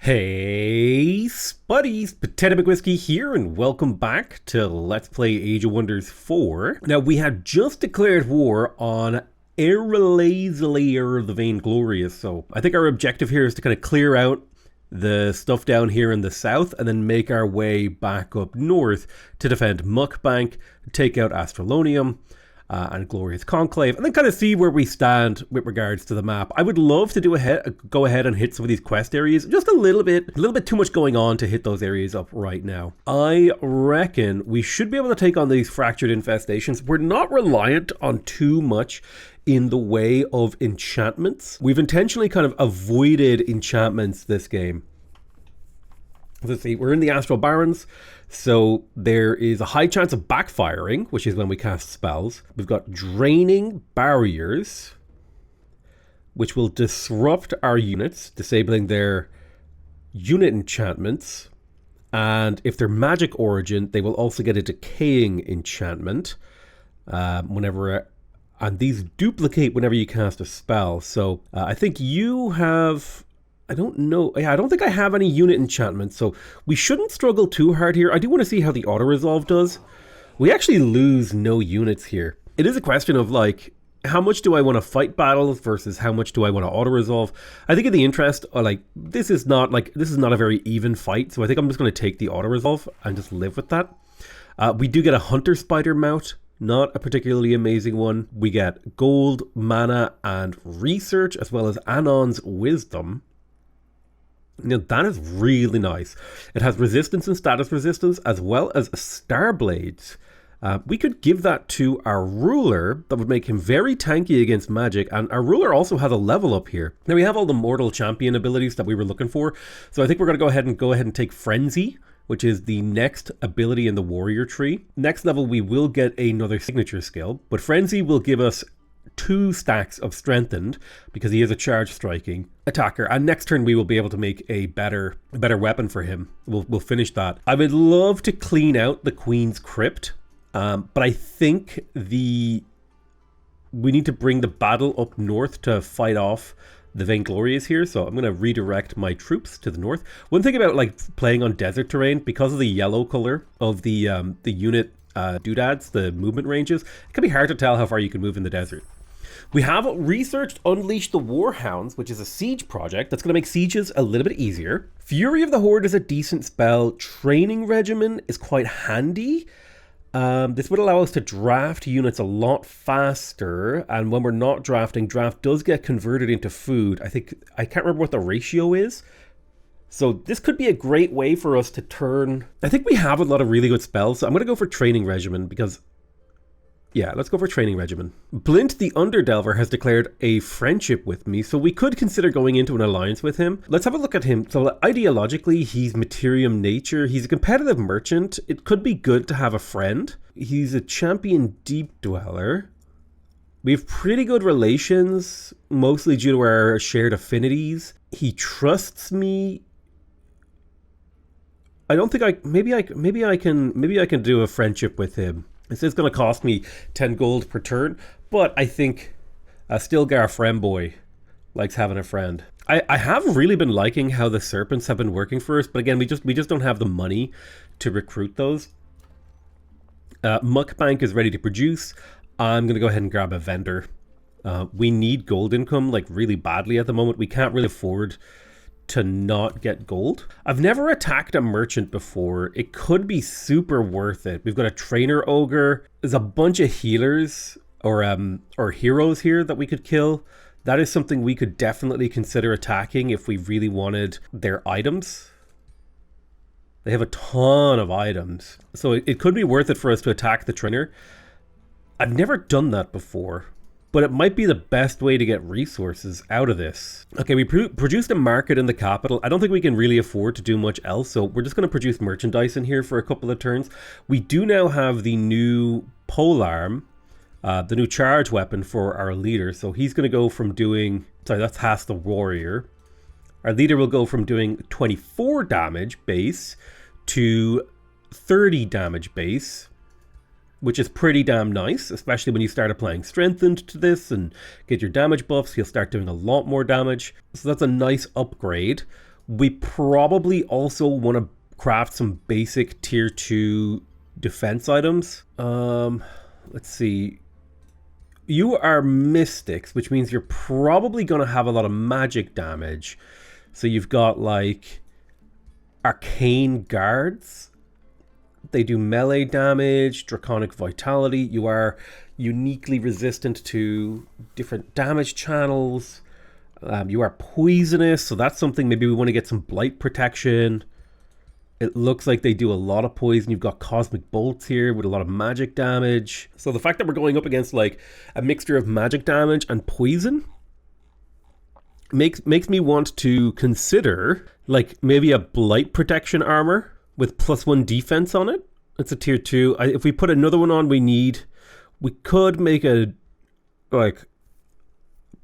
Hey Spuddies, Potato McWhiskey here, and welcome back to Let's Play Age of Wonders 4. Now, we had just declared war on Aerelazaliar the Vainglorious, so I think our objective here is to kind of clear out the stuff down here in the south and then make our way back up north to defend Muckbank, take out Astrolonium, and Glorious Conclave, and then kind of see where we stand with regards to the map. I would love to go ahead and hit some of these quest areas. Just a little bit too much going on to hit those areas up right now. I reckon we should be able to take on these fractured infestations. We're not reliant on too much in the way of enchantments. We've intentionally kind of avoided enchantments this game. Let's see, we're in the Astral Barrens, so there is a high chance of backfiring, which is when we cast spells. We've got Draining Barriers, which will disrupt our units, disabling their unit enchantments. And if they're magic origin, they will also get a Decaying enchantment and these duplicate whenever you cast a spell. So I think you have... I don't know. Yeah, I don't think I have any unit enchantments, so we shouldn't struggle too hard here. I do want to see how the auto-resolve does. We actually lose no units here. It is a question of, like, how much do I want to fight battles versus how much do I want to auto-resolve? I think in the interest, this is not a very even fight, so I think I'm just going to take the auto-resolve and just live with that. We do get a Hunter Spider mount. Not a particularly amazing one. We get gold, mana, and research, as well as Anon's wisdom. Now that is really nice. It has resistance and status resistance as well as star blades. We could give that to our ruler. That would make him very tanky against magic, and our ruler also has a level up here. Now we have all the mortal champion abilities that we were looking for, so I think we're going to go ahead and take Frenzy, which is the next ability in the warrior tree. Next level we will get another signature skill, but Frenzy will give us 2 stacks of strengthened because he is a charge striking attacker, and next turn we will be able to make a better weapon for him. We'll finish that. I would love to clean out the Queen's Crypt, but I think we need to bring the battle up north to fight off the Vainglorious here, so I'm going to redirect my troops to the north. One thing about playing on desert terrain, because of the yellow color of the unit doodads, the movement ranges, it can be hard to tell how far you can move in the desert. We have researched Unleash the Warhounds, which is a siege project that's going to make sieges a little bit easier. Fury of the Horde is a decent spell. Training Regimen is quite handy. This would allow us to draft units a lot faster, and when we're not drafting, draft does get converted into food. I can't remember what the ratio is. So this could be a great way for us to turn... I think we have a lot of really good spells, so I'm going to go for Training Regimen because... Yeah, let's go for Training Regimen. Blint the Underdelver has declared a friendship with me, so we could consider going into an alliance with him. Let's have a look at him. So ideologically, he's Materium Nature. He's a competitive merchant. It could be good to have a friend. He's a champion Deep Dweller. We have pretty good relations, mostly due to our shared affinities. He trusts me. I don't think maybe I can do a friendship with him. This is going to cost me 10 gold per turn, but I think Stilgar Fremboy likes having a friend. I have really been liking how the serpents have been working for us, but again, we just don't have the money to recruit those. Muckbank is ready to produce. I'm going to go ahead and grab a vendor. We need gold income really badly at the moment. We can't really afford to not get gold. I've never attacked a merchant before. It could be super worth it. We've got a trainer ogre. There's a bunch of healers or heroes here that we could kill. That is something we could definitely consider attacking if we really wanted their items. They have a ton of items, so it could be worth it for us to attack the trainer. I've never done that before, but it might be the best way to get resources out of this. Okay, we produced a market in the capital. I don't think we can really afford to do much else, so we're just going to produce merchandise in here for a couple of turns. We do now have the new polearm, the new charge weapon for our leader, so he's going to go from doing... Sorry, that's Haas the Warrior. Our leader will go from doing 24 damage base to 30 damage base, which is pretty damn nice, especially when you start applying Strengthened to this and get your damage buffs. He'll start doing a lot more damage. So that's a nice upgrade. We probably also want to craft some basic tier 2 defense items. Let's see. You are mystics, which means you're probably going to have a lot of magic damage. So you've got like arcane guards. They do melee damage, draconic vitality. You are uniquely resistant to different damage channels. You are poisonous, so that's something maybe we want to get some blight protection. It looks like they do a lot of poison. You've got cosmic bolts here with a lot of magic damage. So the fact that we're going up against like a mixture of magic damage and poison makes me want to consider like maybe a blight protection armor with +1 defense on it. It's a tier 2. If we put another one on, we could make a like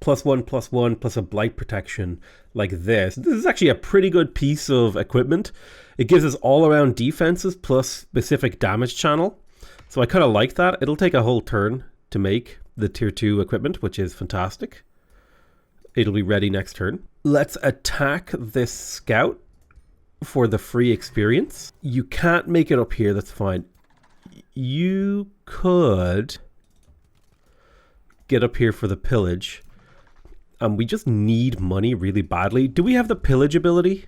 +1/+1 plus a blight protection like this. This is actually a pretty good piece of equipment. It gives us all around defenses plus specific damage channel. So I kind of like that. It'll take a whole turn to make the tier 2 equipment, which is fantastic. It'll be ready next turn. Let's attack this scout for the free experience. You can't make it up here, that's fine. You could get up here for the pillage. We just need money really badly. Do we have the pillage ability?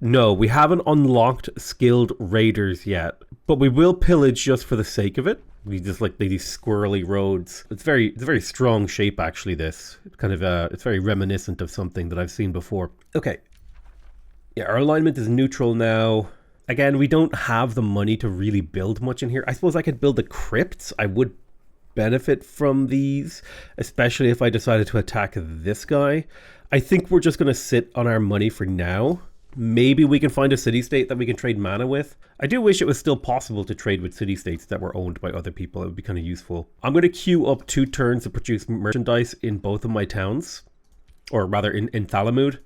No, we haven't unlocked skilled raiders yet, but we will pillage just for the sake of it. We just like these squirrely roads. It's a very strong shape actually. This it's kind of it's very reminiscent of something that I've seen before. Okay, yeah, our alignment is neutral now. Again, we don't have the money to really build much in here. I suppose I could build the crypts. I would benefit from these, especially if I decided to attack this guy. I think we're just going to sit on our money for now. Maybe we can find a city-state that we can trade mana with. I do wish it was still possible to trade with city-states that were owned by other people. It would be kind of useful. I'm going to queue up 2 turns to produce merchandise in both of my towns. Or rather in Thalamud.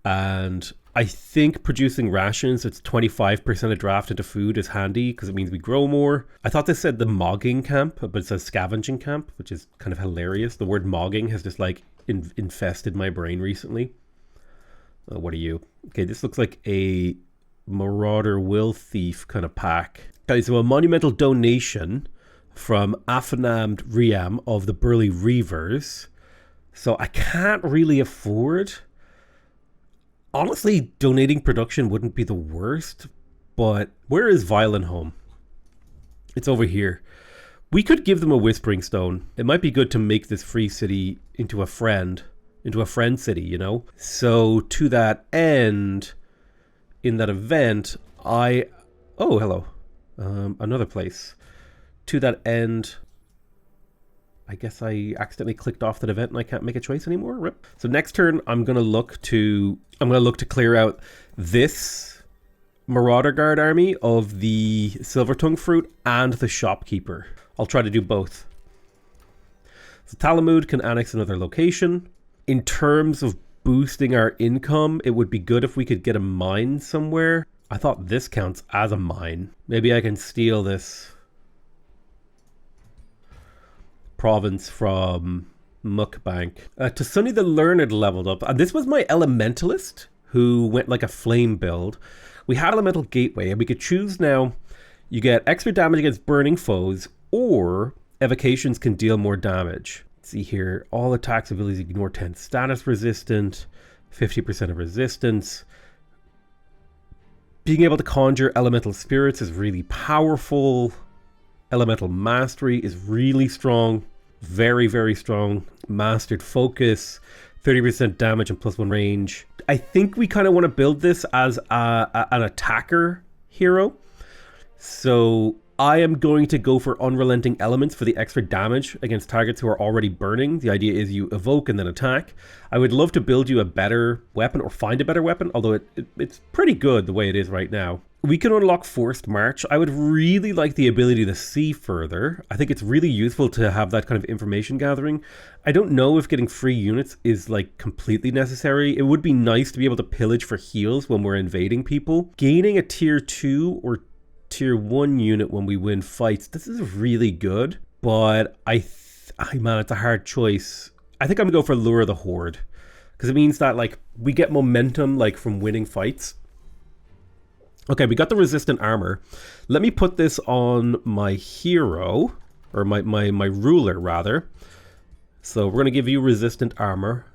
And I think producing rations, it's 25% of draft into food is handy because it means we grow more. I thought this said the mogging camp, but it says scavenging camp, which is kind of hilarious. The word mogging has just like infested my brain recently. What are you? Okay, this looks like a Marauder Will Thief kind of pack. Okay, so a monumental donation from Afanamd Riam of the Burly Reavers. So I can't really afford... Honestly, donating production wouldn't be the worst, but where is Violent Home? It's over here. We could give them a Whispering Stone. It might be good to make this free city into a friend city, you know? So to that end, in that event, oh, hello. Another place. To that end, I guess I accidentally clicked off that event and I can't make a choice anymore. Rip. So next turn, I'm gonna look to clear out this Marauder Guard army of the Silvertongue Fruit and the Shopkeeper. I'll try to do both. So Thalamud can annex another location. In terms of boosting our income, it would be good if we could get a mine somewhere. I thought this counts as a mine. Maybe I can steal this province from Mukbank. To Sunny the Learned leveled up. And this was my Elementalist who went like a flame build. We had Elemental Gateway and we could choose now. You get extra damage against burning foes or evocations can deal more damage. Let's see here. All attacks abilities ignore 10 status resistant. 50% of resistance. Being able to conjure elemental spirits is really powerful. Elemental Mastery is really strong. Very, very strong. Mastered Focus. 30% damage and +1 range. I think we kind of want to build this as an attacker hero. So I am going to go for Unrelenting Elements for the extra damage against targets who are already burning. The idea is you evoke and then attack. I would love to build you a better weapon or find a better weapon, although it's pretty good the way it is right now. We can unlock Forced March. I would really like the ability to see further. I think it's really useful to have that kind of information gathering. I don't know if getting free units is like completely necessary. It would be nice to be able to pillage for heals when we're invading people. Gaining a tier 2 or tier 1 unit when we win fights, this is really good, but man, it's a hard choice. I think I'm gonna go for Lure of the Horde because it means that like we get momentum like from winning fights. Okay, we got the resistant armor. Let me put this on my hero, or my ruler rather. So we're going to give you resistant armor.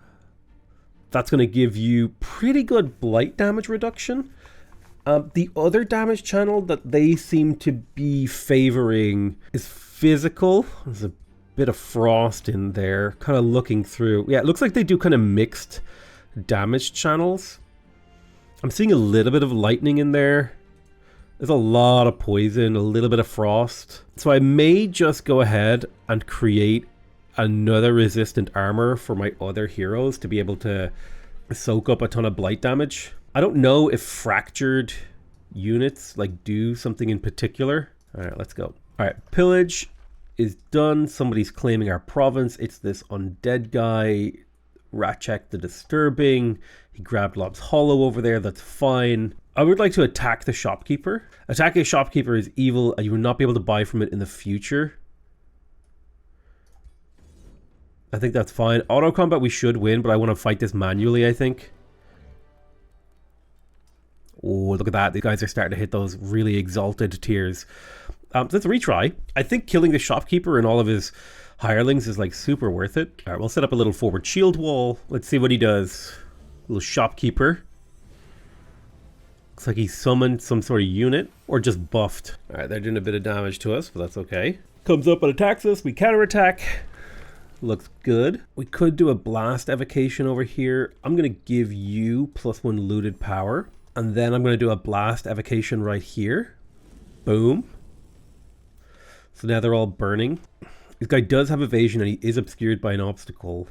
That's going to give you pretty good blight damage reduction. The other damage channel that they seem to be favoring is physical. There's a bit of frost in there, kind of looking through. Yeah, it looks like they do kind of mixed damage channels. I'm seeing a little bit of lightning in there. There's a lot of poison, a little bit of frost. So I may just go ahead and create another resistant armor for my other heroes to be able to soak up a ton of blight damage. I don't know if fractured units like do something in particular. All right, let's go. All right, pillage is done. Somebody's claiming our province. It's this undead guy. Ratchek the Disturbing. He grabbed Lob's Hollow over there. That's fine. I would like to attack the shopkeeper. Attacking a shopkeeper is evil, and you will not be able to buy from it in the future. I think that's fine. Auto combat we should win, but I want to fight this manually, I think. Oh, look at that. These guys are starting to hit those really exalted tiers. Let's retry. I think killing the shopkeeper and all of his hirelings is like super worth it. All right, we'll set up a little forward shield wall. Let's see what he does. Little shopkeeper. Looks like he summoned some sort of unit or just buffed. All right, they're doing a bit of damage to us, but that's okay. Comes up and attacks us. We counterattack. Looks good. We could do a blast evocation over here. I'm going to give you +1 looted power. And then I'm going to do a blast evocation right here. Boom. So now they're all burning. This guy does have evasion and he is obscured by an obstacle.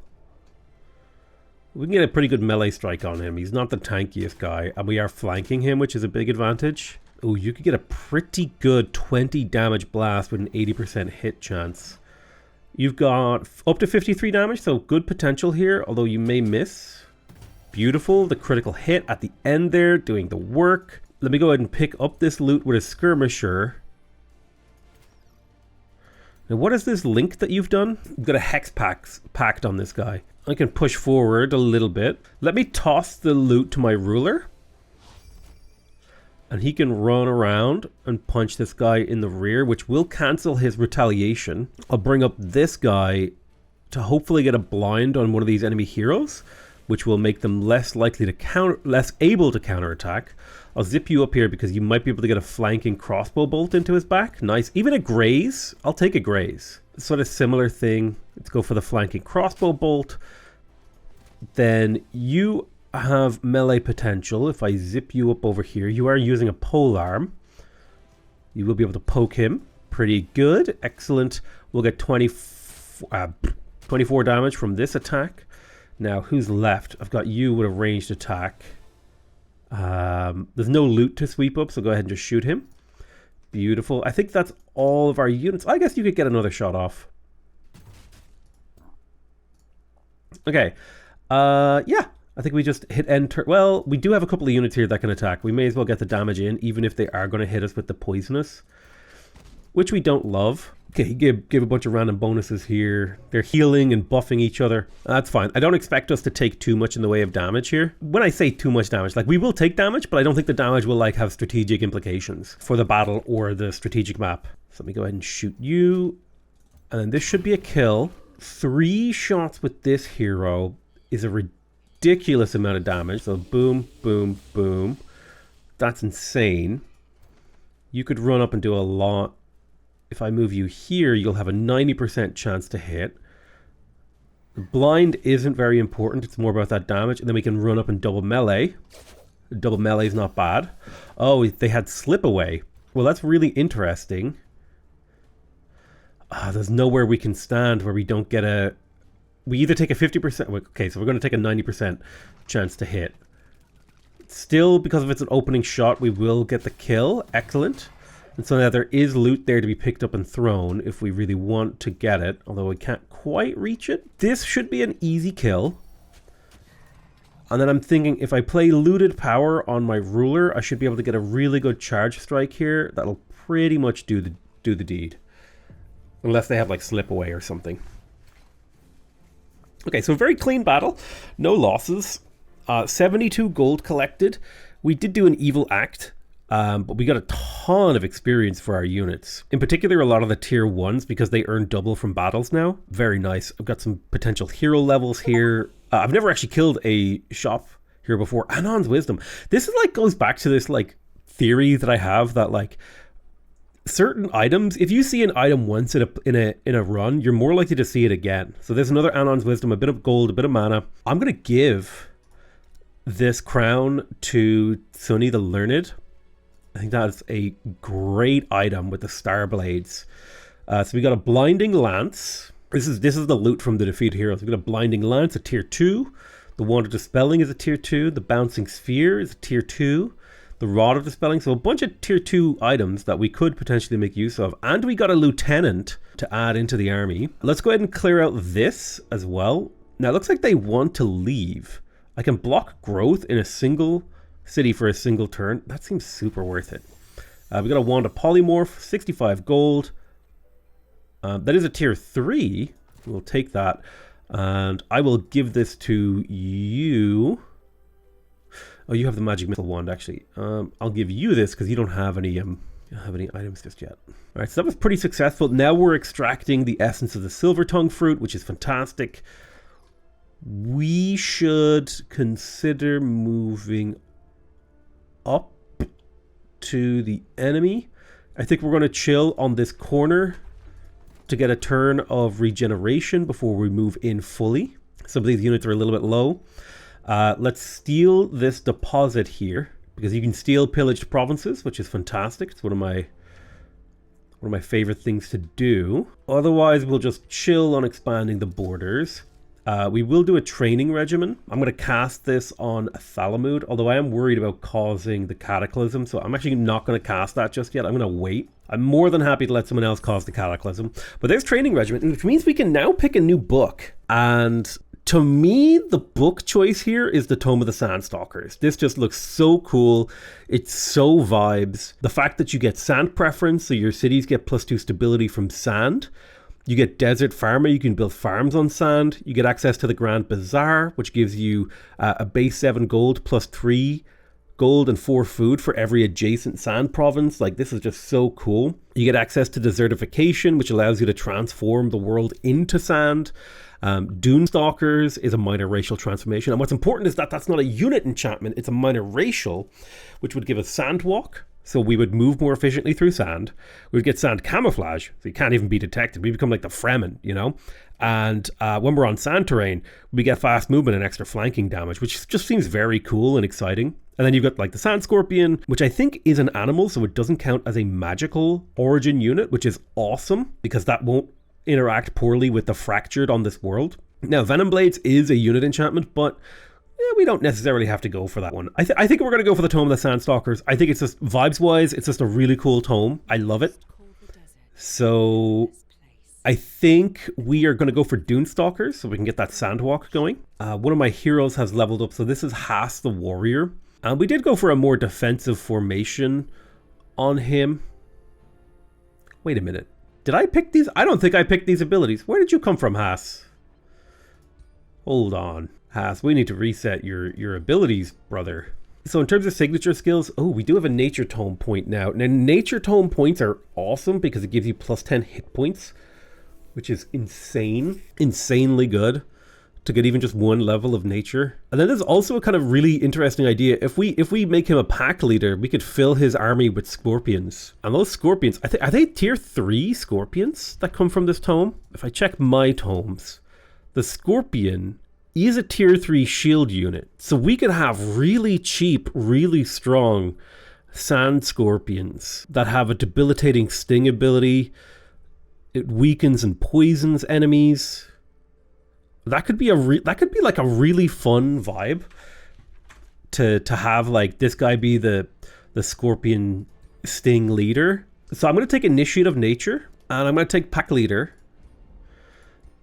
We can get a pretty good melee strike on him. He's not the tankiest guy. And we are flanking him, which is a big advantage. Oh, you could get a pretty good 20 damage blast with an 80% hit chance. You've got up to 53 damage, so good potential here, although you may miss. Beautiful, the critical hit at the end there, doing the work. Let me go ahead and pick up this loot with a skirmisher. Now what is this link that you've done? You've got a hex pact on this guy. I can push forward a little bit. Let me toss the loot to my ruler. And he can run around and punch this guy in the rear, which will cancel his retaliation. I'll bring up this guy to hopefully get a blind on one of these enemy heroes, which will make them less likely to less able to counterattack. I'll zip you up here because you might be able to get a flanking crossbow bolt into his back. Nice. Even a graze. I'll take a graze. Sort of similar thing. Let's go for the flanking crossbow bolt. Then you have melee potential. If I zip you up over here, you are using a polearm. You will be able to poke him. Pretty good. Excellent. We'll get 24 damage from this attack. Now, who's left? I've got you with a ranged attack. There's no loot to sweep up, so go ahead and just shoot him. Beautiful. I think that's all of our units. I guess you could get another shot off. Okay. Yeah. I think we just hit enter. Well, we do have a couple of units here that can attack. We may as well get the damage in, even if they are going to hit us with the poisonous, which we don't love. Okay, give a bunch of random bonuses here. They're healing and buffing each other. That's fine. I don't expect us to take too much in the way of damage here. When I say too much damage, like we will take damage, but I don't think the damage will like have strategic implications for the battle or the strategic map. So let me go ahead and shoot you. And then this should be a kill. 3 shots with this hero is a ridiculous amount of damage. So boom, boom, boom. That's insane. You could run up and do a lot. If I move you here, you'll have a 90% chance to hit. The blind isn't very important. It's more about that damage. And then we can run up and double melee. Double melee is not bad. Oh, they had slip away. Well, that's really interesting. There's nowhere we can stand where we don't get a... We either take a 50%... Okay, so we're going to take a 90% chance to hit. Still, because if it's an opening shot, we will get the kill. Excellent. And so now there is loot there to be picked up and thrown if we really want to get it, although we can't quite reach it. This should be an easy kill. And then I'm thinking if I play looted power on my ruler, I should be able to get a really good charge strike here. That'll pretty much do the deed. Unless they have like slip away or something. Okay, so a very clean battle. No losses. 72 gold collected. We did do an evil act, but we got a ton of experience for our units. In particular, a lot of the tier 1s, because they earn double from battles now. Very nice. I've got some potential hero levels here. I've never actually killed a shop here before. Anon's Wisdom. This is like goes back to this like theory that I have that like certain items, if you see an item once in a run, you're more likely to see it again. So there's another Anon's Wisdom, a bit of gold, a bit of mana. I'm going to give this crown to Sunny the Learned. I think that's a great item with the Star Blades. So we got a Blinding Lance. This is the loot from the defeated heroes. We got a Blinding Lance, a tier 2. The Wand of Dispelling is a tier 2. The Bouncing Sphere is a tier 2. The Rod of Dispelling. So a bunch of tier 2 items that we could potentially make use of. And we got a Lieutenant to add into the army. Let's go ahead and clear out this as well. Now it looks like they want to leave. I can block growth in a single city for a single turn. That seems super worth it. We got a Wand of Polymorph, 65 gold. That is a tier 3. We'll take that. And I will give this to you. Oh, you have the Magic Missile Wand, actually. I'll give you this because you don't have any items just yet. All right, so that was pretty successful. Now we're extracting the essence of the Silver Tongue fruit, which is fantastic. We should consider moving up to the enemy. I think we're going to chill on this corner to get a turn of regeneration before we move in fully. Some of these units are a little bit low. Let's steal this deposit here because you can steal pillaged provinces, which is fantastic. It's one of my favorite things to do. Otherwise, we'll just chill on expanding the borders. We will do a training regimen. I'm going to cast this on Thalamud, although I am worried about causing the Cataclysm, so I'm actually not going to cast that just yet. I'm going to wait. I'm more than happy to let someone else cause the Cataclysm. But there's training regimen, which means we can now pick a new book. And to me, the book choice here is the Tome of the Sandstalkers. This just looks so cool. It's so vibes. The fact that you get sand preference, so your cities get +2 stability from sand. You get Desert Farmer, you can build farms on sand. You get access to the Grand Bazaar, which gives you a base 7 gold +3 gold and 4 food for every adjacent sand province. Like, this is just so cool. You get access to Desertification, which allows you to transform the world into sand. Dune Stalkers is a minor racial transformation. And what's important is that that's not a unit enchantment, it's a minor racial, which would give us Sand Walk. So we would move more efficiently through sand. We would get sand camouflage, so you can't even be detected. We become like the Fremen, you know? And when we're on sand terrain, we get fast movement and extra flanking damage, which just seems very cool and exciting. And then you've got like the Sand Scorpion, which I think is an animal, so it doesn't count as a magical origin unit, which is awesome, because that won't interact poorly with the Fractured on this world. Now, Venom Blades is a unit enchantment, but we don't necessarily have to go for that one. I think we're going to go for the Tome of the Sandstalkers. I think it's just, vibes-wise, it's just a really cool tome. I love it. So I think we are going to go for Dune Stalkers so we can get that Sandwalk going. One of my heroes has leveled up, so this is Haas the Warrior. We did go for a more defensive formation on him. Wait a minute. Did I pick these? I don't think I picked these abilities. Where did you come from, Haas? Hold on. Haas, we need to reset your abilities, brother. So in terms of signature skills, we do have a Nature Tome point now. Now, Nature Tome points are awesome because it gives you +10 hit points, which is insane. Insanely good to get even just one level of nature. And then there's also a kind of really interesting idea. If we make him a pack leader, we could fill his army with scorpions. And those scorpions, are they tier 3 scorpions that come from this tome? If I check my tomes, the scorpion is a tier 3 shield unit. So we could have really cheap, really strong sand scorpions that have a debilitating sting ability. It weakens and poisons enemies. That could be like a really fun vibe to have, like, this guy be the scorpion sting leader. So I'm going to take Initiative Nature and I'm going to take Pack Leader.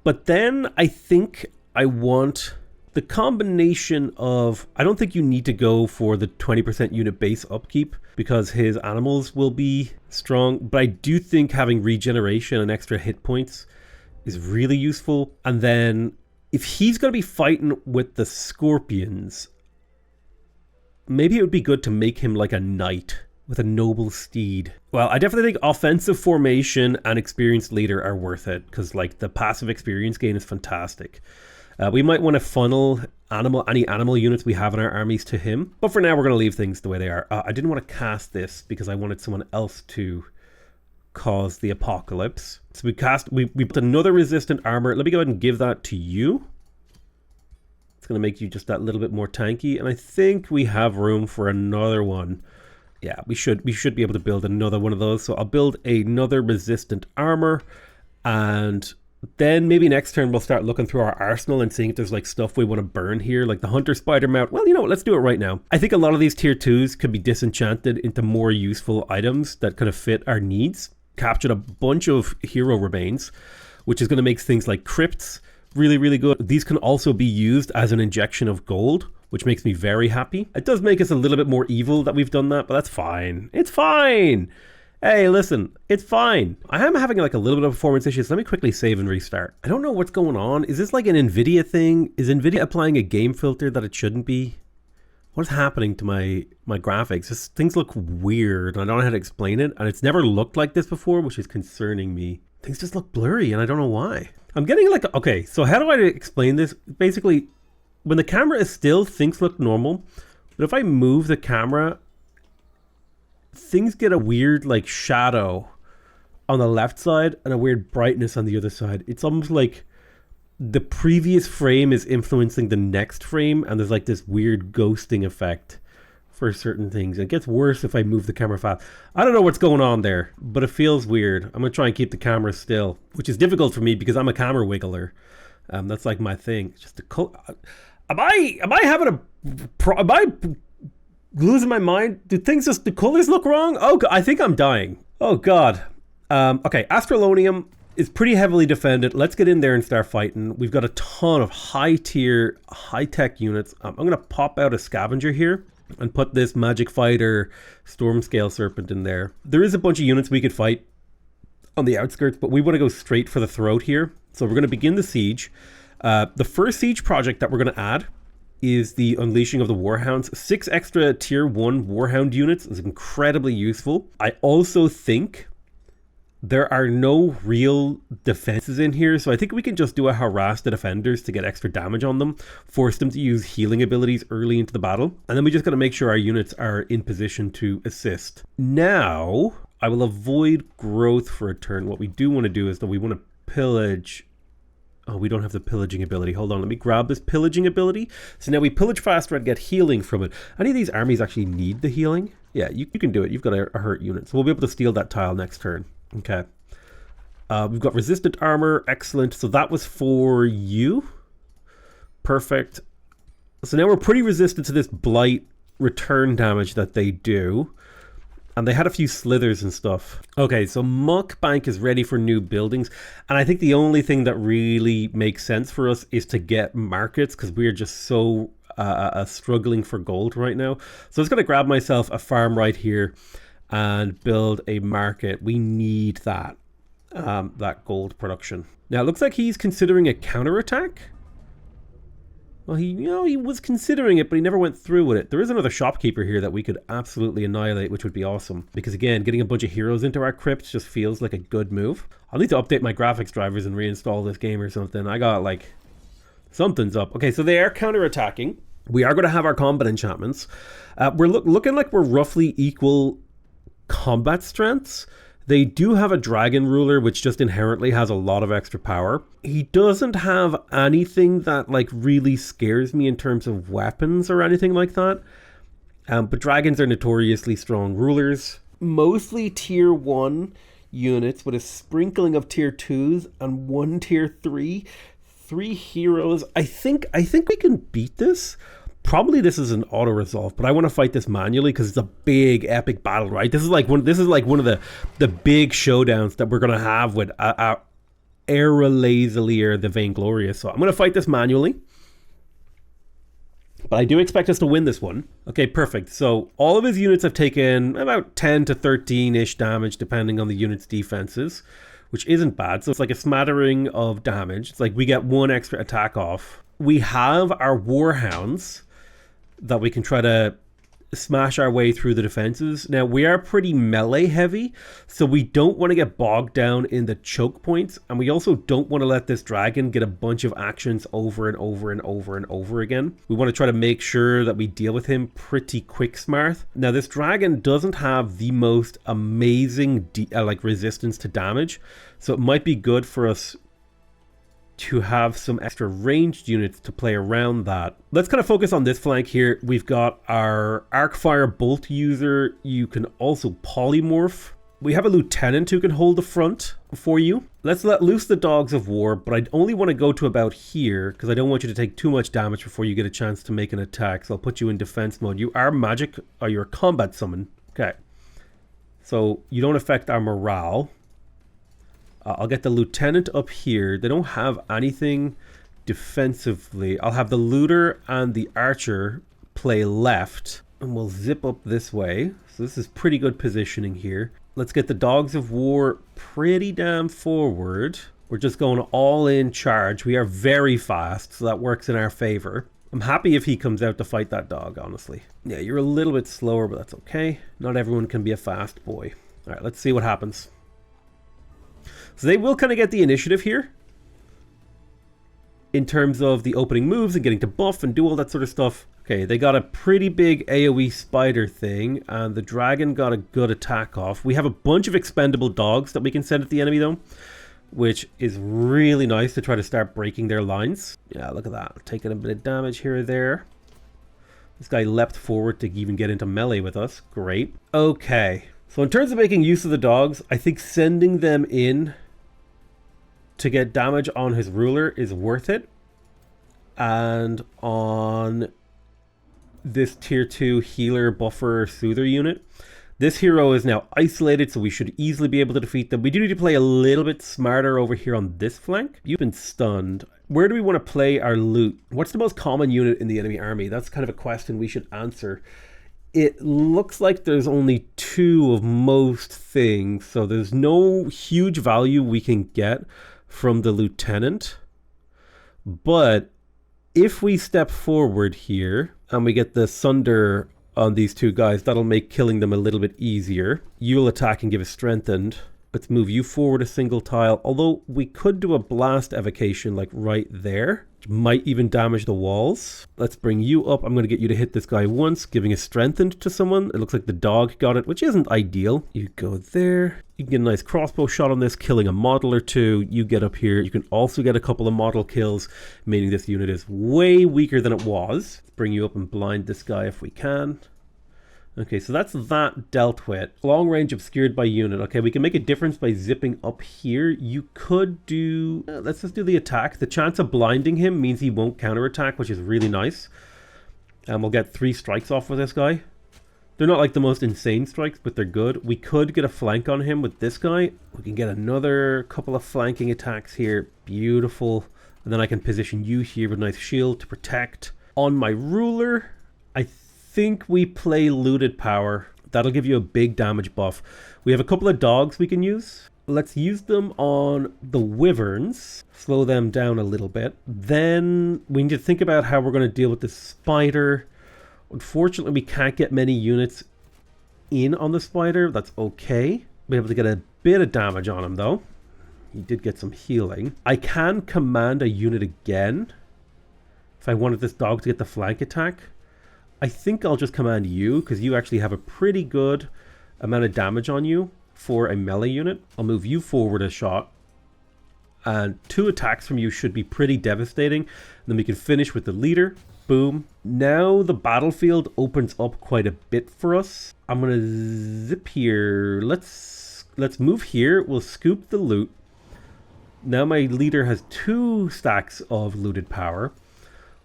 But then I think I want the combination of, I don't think you need to go for the 20% unit base upkeep because his animals will be strong, but I do think having regeneration and extra hit points is really useful. And then if he's going to be fighting with the scorpions, maybe it would be good to make him like a knight with a noble steed. Well, I definitely think offensive formation and experienced leader are worth it, because like the passive experience gain is fantastic. We might want to funnel any animal units we have in our armies to him, but for now we're going to leave things the way they are. I didn't want to cast this because I wanted someone else to cause the apocalypse. So we put another resistant armor. Let me go ahead and give that to you. It's going to make you just that little bit more tanky, and I think we have room for another one. Yeah, we should be able to build another one of those. So I'll build another resistant armor, and then maybe next turn we'll start looking through our arsenal and seeing if there's like stuff we want to burn here, like the hunter spider mount. Well, you know what, let's do it right now. I think a lot of these tier 2s could be disenchanted into more useful items that kind of fit our needs. Captured a bunch of hero remains, which is going to make things like crypts really, really good. These can also be used as an injection of gold, which makes me very happy. It does make us a little bit more evil that we've done that, but that's fine. It's fine. Hey, listen, it's fine. I am having like a little bit of performance issues. Let me quickly save and restart. I don't know what's going on. Is this like an NVIDIA thing? Is NVIDIA applying a game filter that it shouldn't be? What is happening to my graphics? Things look weird, and I don't know how to explain it. And it's never looked like this before, which is concerning me. Things just look blurry, and I don't know why. I'm getting like, okay, so how do I explain this? Basically, when the camera is still, things look normal. But if I move the camera, things get a weird like shadow on the left side and a weird brightness on the other side. It's almost like the previous frame is influencing the next frame, and there's like this weird ghosting effect for certain things. It gets worse if I move the camera fast. I don't know what's going on there, but it feels weird. I'm gonna try and keep the camera still, which is difficult for me because I'm a camera wiggler. That's like my thing. It's just am I having am I losing my mind? Do the colors look wrong? Oh, I think I'm dying. Oh God. Okay, Astrolonium is pretty heavily defended. Let's get in there and start fighting. We've got a ton of high tier, high tech units. I'm gonna pop out a scavenger here and put this magic fighter storm scale serpent in there. There is a bunch of units we could fight on the outskirts, but we want to go straight for the throat here. So we're going to begin the siege. The first siege project that we're going to add is the Unleashing of the Warhounds. 6 extra tier 1 Warhound units is incredibly useful. I also think there are no real defenses in here, so I think we can just do a harass the defenders to get extra damage on them, force them to use healing abilities early into the battle, and then we just got to make sure our units are in position to assist. Now, I will avoid growth for a turn. What we do want to do is that we want to pillage. Oh, we don't have the pillaging ability. Hold on, let me grab this pillaging ability. So now we pillage faster and get healing from it. Any of these armies actually need the healing? Yeah, you can do it. You've got a hurt unit. So we'll be able to steal that tile next turn. Okay. We've got resistant armor. Excellent. So that was for you. Perfect. So now we're pretty resistant to this blight return damage that they do. And they had a few slithers and stuff. Okay, so Muck Bank is ready for new buildings. And I think the only thing that really makes sense for us is to get markets, because we're just so struggling for gold right now. So I was going to grab myself a farm right here and build a market. We need that gold production. Now it looks like he's considering a counterattack. Well, he was considering it, but he never went through with it. There is another shopkeeper here that we could absolutely annihilate, which would be awesome. Because again, getting a bunch of heroes into our crypts just feels like a good move. I'll need to update my graphics drivers and reinstall this game or something. I got like, something's up. Okay, so they are counterattacking. We are going to have our combat enchantments. We're looking like we're roughly equal combat strengths. They do have a dragon ruler, which just inherently has a lot of extra power. He doesn't have anything that like really scares me in terms of weapons or anything like that. But dragons are notoriously strong rulers. Mostly tier 1 units with a sprinkling of tier 2s and 1 tier 3. 3 heroes. I think we can beat this. Probably this is an auto resolve, but I want to fight this manually because it's a big epic battle, right? This is like one of the big showdowns that we're gonna have with Aerelazaliar the Vainglorious. So I'm gonna fight this manually, but I do expect us to win this one. Okay, perfect. So all of his units have taken about 10 to 13-ish damage depending on the unit's defenses. which isn't bad. So it's like a smattering of damage. It's like we get 1 extra attack off. We have our warhounds that we can try to smash our way through the defenses. Now, we are pretty melee heavy, so we don't want to get bogged down in the choke points, and we also don't want to let this dragon get a bunch of actions over and over and over and over again. We want to try to make sure that we deal with him pretty quick smart. Now, this dragon doesn't have the most amazing like resistance to damage, so it might be good for us to have some extra ranged units to play around that. Let's kind of focus on this flank here. We've got our Arcfire Bolt user. You can also polymorph. We have a lieutenant who can hold the front for you. Let's let loose the Dogs of War, but I only want to go to about here because I don't want you to take too much damage before you get a chance to make an attack. So I'll put you in defense mode. You are magic, or you're a combat summon. Okay. So you don't affect our morale. I'll get the lieutenant up here. They don't have anything defensively. I'll have the looter and the archer play left, and we'll zip up this way. So this is pretty good positioning here. Let's get the Dogs of War pretty damn forward. We're just going all in charge. We are very fast, so that works in our favor. I'm happy if he comes out to fight that dog, honestly. Yeah, you're a little bit slower, but that's okay. Not everyone can be a fast boy. All right, let's see what happens. So they will kind of get the initiative here in terms of the opening moves and getting to buff and do all that sort of stuff. Okay, they got a pretty big AoE spider thing, and the dragon got a good attack off. We have a bunch of expendable dogs that we can send at the enemy though, which is really nice to try to start breaking their lines. Yeah, look at that. Taking a bit of damage here or there. This guy leapt forward to even get into melee with us. Great. Okay, so in terms of making use of the dogs, I think sending them in to get damage on his ruler is worth it. And on this tier 2 healer, buffer, soother unit, this hero is now isolated, so we should easily be able to defeat them. We do need to play a little bit smarter over here on this flank. You've been stunned. Where do we want to play our loot? What's the most common unit in the enemy army? That's kind of a question we should answer. It looks like there's only 2 of most things, so there's no huge value we can get from the lieutenant. But if we step forward here and we get the Sunder on these 2 guys, that'll make killing them a little bit easier. You'll attack and give us strengthened. Let's move you forward a single tile, although we could do a blast evocation like right there, which might even damage the walls. Let's bring you up. I'm going to get you to hit this guy once, giving a strengthened to someone. It looks like the dog got it, which isn't ideal. You go there. You can get a nice crossbow shot on this, killing a model or 2. You get up here. You can also get a couple of model kills, meaning this unit is way weaker than it was. Let's bring you up and blind this guy if we can. Okay, so that's that dealt with. Long range obscured by unit. Okay, we can make a difference by zipping up here. You could do... let's just do the attack. The chance of blinding him means he won't counterattack, which is really nice. And we'll get 3 strikes off with this guy. They're not like the most insane strikes, but they're good. We could get a flank on him with this guy. We can get another couple of flanking attacks here. Beautiful. And then I can position you here with a nice shield to protect. On my ruler, I think we play looted power. That'll give you a big damage buff. We have a couple of dogs we can use. Let's use them on the wyverns. Slow them down a little bit. Then we need to think about how we're going to deal with the spider. Unfortunately, we can't get many units in on the spider. That's okay. We're able to get a bit of damage on him though. He did get some healing. I can command a unit again if I wanted this dog to get the flank attack. I think I'll just command you because you actually have a pretty good amount of damage on you for a melee unit. I'll move you forward a shot, and 2 attacks from you should be pretty devastating. And then we can finish with the leader. Boom. Now the battlefield opens up quite a bit for us. I'm gonna zip here. Let's move here. We'll scoop the loot. Now my leader has 2 stacks of looted power.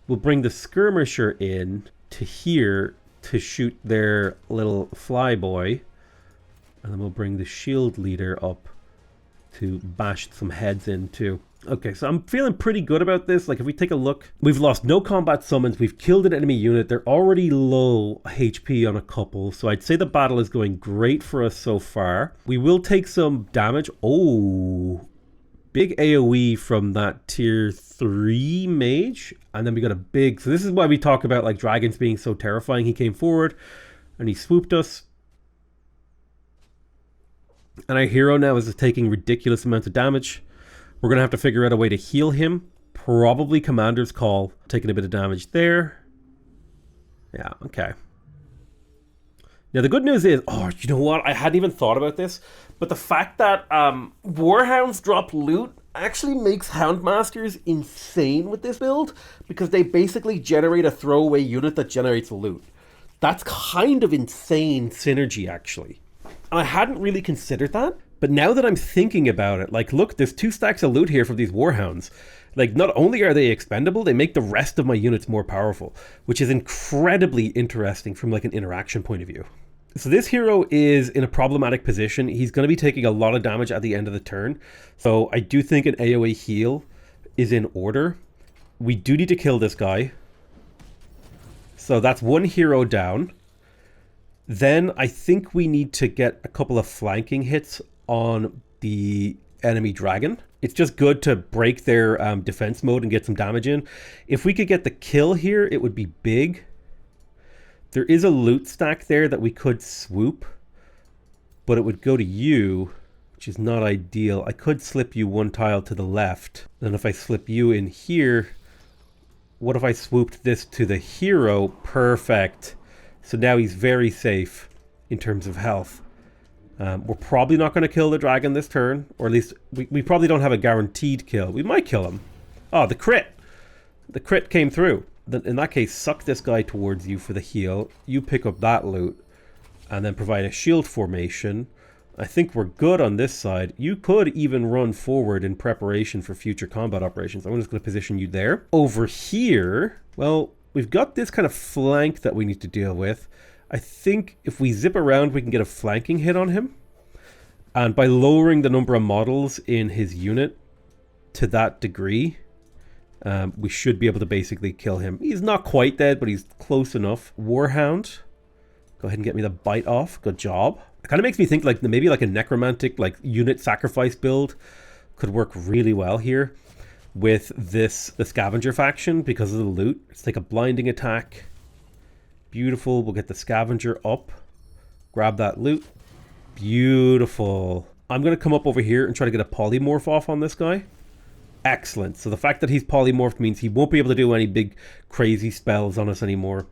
We'll bring the skirmisher in to here to shoot their little flyboy, and then we'll bring the shield leader up to bash some heads in too. Okay, so I'm feeling pretty good about this. Like, if we take a look, we've lost no combat summons. We've killed an enemy unit. They're already low HP on a couple. So I'd say the battle is going great for us so far. We will take some damage. Oh, big AoE from that tier 3 mage. And then we got a big... So this is why we talk about, like, dragons being so terrifying. He came forward and he swooped us. And our hero now is taking ridiculous amounts of damage. We're going to have to figure out a way to heal him. Probably Commander's Call. Taking a bit of damage there. Yeah, okay. Now, the good news is... Oh, you know what? I hadn't even thought about this. But the fact that Warhounds drop loot actually makes Houndmasters insane with this build. Because they basically generate a throwaway unit that generates loot. That's kind of insane synergy, actually. And I hadn't really considered that. But now that I'm thinking about it, like, look, there's 2 stacks of loot here from these Warhounds. Like, not only are they expendable, they make the rest of my units more powerful, which is incredibly interesting from, like, an interaction point of view. So this hero is in a problematic position. He's going to be taking a lot of damage at the end of the turn. So I do think an AoE heal is in order. We do need to kill this guy. So that's 1 hero down. Then I think we need to get a couple of flanking hits on the enemy dragon. It's just good to break their defense mode and get some damage in. If we could get the kill here, it would be big. There is a loot stack there that we could swoop, but it would go to you, which is not ideal. I could slip you 1 tile to the left. Then if I slip you in here, what if I swooped this to the hero? Perfect. So now he's very safe in terms of health. We're probably not going to kill the dragon this turn, or at least we probably don't have a guaranteed kill. We might kill him. Oh, the crit. The crit came through. In that case, suck this guy towards you for the heal. You pick up that loot and then provide a shield formation. I think we're good on this side. You could even run forward in preparation for future combat operations. I'm just going to position you there. Over here, well, we've got this kind of flank that we need to deal with. I think if we zip around, we can get a flanking hit on him. And by lowering the number of models in his unit to that degree, we should be able to basically kill him. He's not quite dead, but he's close enough. Warhound, go ahead and get me the bite off. Good job. It kind of makes me think like maybe like a necromantic like unit sacrifice build could work really well here with the scavenger faction because of the loot. Let's take a blinding attack. Beautiful. We'll get the scavenger up. Grab that loot. Beautiful. I'm going to come up over here and try to get a polymorph off on this guy. Excellent. So the fact that he's polymorphed means he won't be able to do any big crazy spells on us anymore.